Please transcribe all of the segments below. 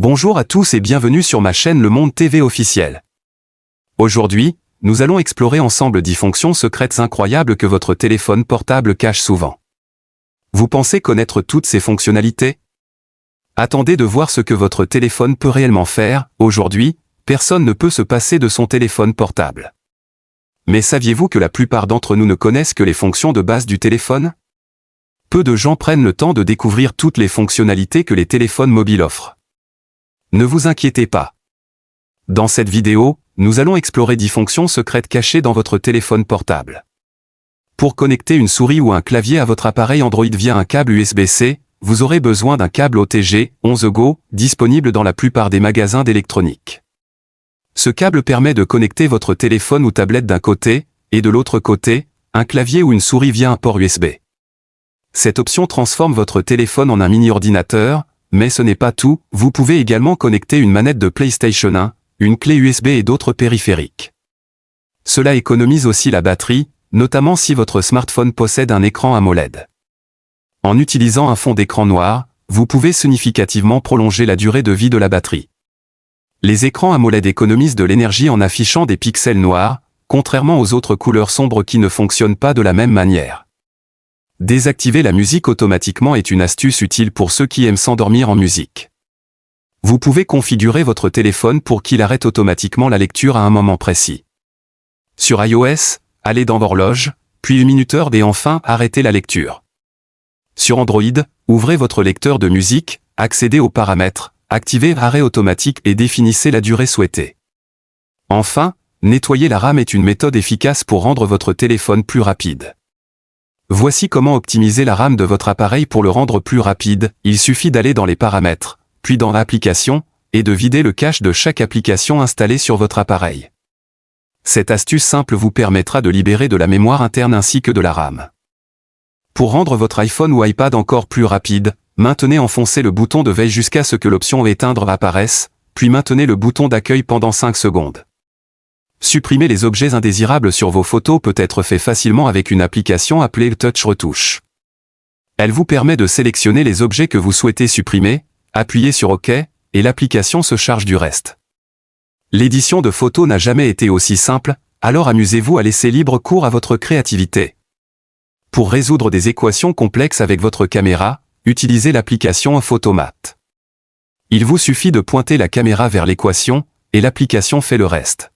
Bonjour à tous et bienvenue sur ma chaîne Le Monde TV officiel. Aujourd'hui, nous allons explorer ensemble 10 fonctions secrètes incroyables que votre téléphone portable cache souvent. Vous pensez connaître toutes ces fonctionnalités? Attendez de voir ce que votre téléphone peut réellement faire. Aujourd'hui, personne ne peut se passer de son téléphone portable. Mais saviez-vous que la plupart d'entre nous ne connaissent que les fonctions de base du téléphone? Peu de gens prennent le temps de découvrir toutes les fonctionnalités que les téléphones mobiles offrent. Ne vous inquiétez pas. Dans cette vidéo, nous allons explorer 10 fonctions secrètes cachées dans votre téléphone portable. Pour connecter une souris ou un clavier à votre appareil Android via un câble USB-C, vous aurez besoin d'un câble OTG 11Go, disponible dans la plupart des magasins d'électronique. Ce câble permet de connecter votre téléphone ou tablette d'un côté, et de l'autre côté, un clavier ou une souris via un port USB. Cette option transforme votre téléphone en un mini-ordinateur, mais ce n'est pas tout, vous pouvez également connecter une manette de PlayStation 1, une clé USB et d'autres périphériques. Cela économise aussi la batterie, notamment si votre smartphone possède un écran AMOLED. En utilisant un fond d'écran noir, vous pouvez significativement prolonger la durée de vie de la batterie. Les écrans AMOLED économisent de l'énergie en affichant des pixels noirs, contrairement aux autres couleurs sombres qui ne fonctionnent pas de la même manière. Désactiver la musique automatiquement est une astuce utile pour ceux qui aiment s'endormir en musique. Vous pouvez configurer votre téléphone pour qu'il arrête automatiquement la lecture à un moment précis. Sur iOS, allez dans Horloge, puis le minuteur et enfin arrêtez la lecture. Sur Android, ouvrez votre lecteur de musique, accédez aux paramètres, activez arrêt automatique et définissez la durée souhaitée. Enfin, nettoyer la RAM est une méthode efficace pour rendre votre téléphone plus rapide. Voici comment optimiser la RAM de votre appareil pour le rendre plus rapide. Il suffit d'aller dans les paramètres, puis dans l'application, et de vider le cache de chaque application installée sur votre appareil. Cette astuce simple vous permettra de libérer de la mémoire interne ainsi que de la RAM. Pour rendre votre iPhone ou iPad encore plus rapide, maintenez enfoncé le bouton de veille jusqu'à ce que l'option éteindre apparaisse, puis maintenez le bouton d'accueil pendant 5 secondes. Supprimer les objets indésirables sur vos photos peut être fait facilement avec une application appelée Touch Retouche. Elle vous permet de sélectionner les objets que vous souhaitez supprimer, appuyez sur OK, et l'application se charge du reste. L'édition de photos n'a jamais été aussi simple, alors amusez-vous à laisser libre cours à votre créativité. Pour résoudre des équations complexes avec votre caméra, utilisez l'application Photomat. Il vous suffit de pointer la caméra vers l'équation, et l'application fait le reste.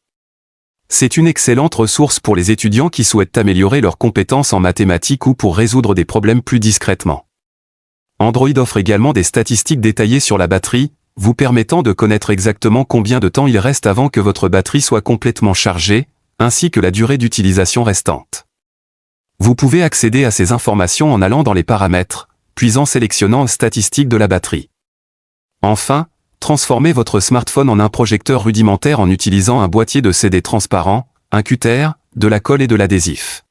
C'est une excellente ressource pour les étudiants qui souhaitent améliorer leurs compétences en mathématiques ou pour résoudre des problèmes plus discrètement. Android offre également des statistiques détaillées sur la batterie, vous permettant de connaître exactement combien de temps il reste avant que votre batterie soit complètement chargée, ainsi que la durée d'utilisation restante. Vous pouvez accéder à ces informations en allant dans les paramètres, puis en sélectionnant statistiques de la batterie. Enfin, transformez votre smartphone en un projecteur rudimentaire en utilisant un boîtier de CD transparent, un cutter, de la colle et de l'adhésif.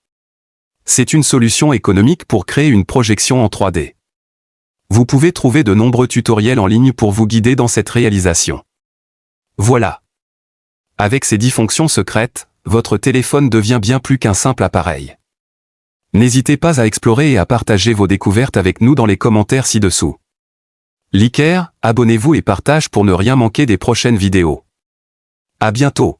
C'est une solution économique pour créer une projection en 3D. Vous pouvez trouver de nombreux tutoriels en ligne pour vous guider dans cette réalisation. Voilà. Avec ces 10 fonctions secrètes, votre téléphone devient bien plus qu'un simple appareil. N'hésitez pas à explorer et à partager vos découvertes avec nous dans les commentaires ci-dessous. Likez, abonnez-vous et partage pour ne rien manquer des prochaines vidéos. À bientôt.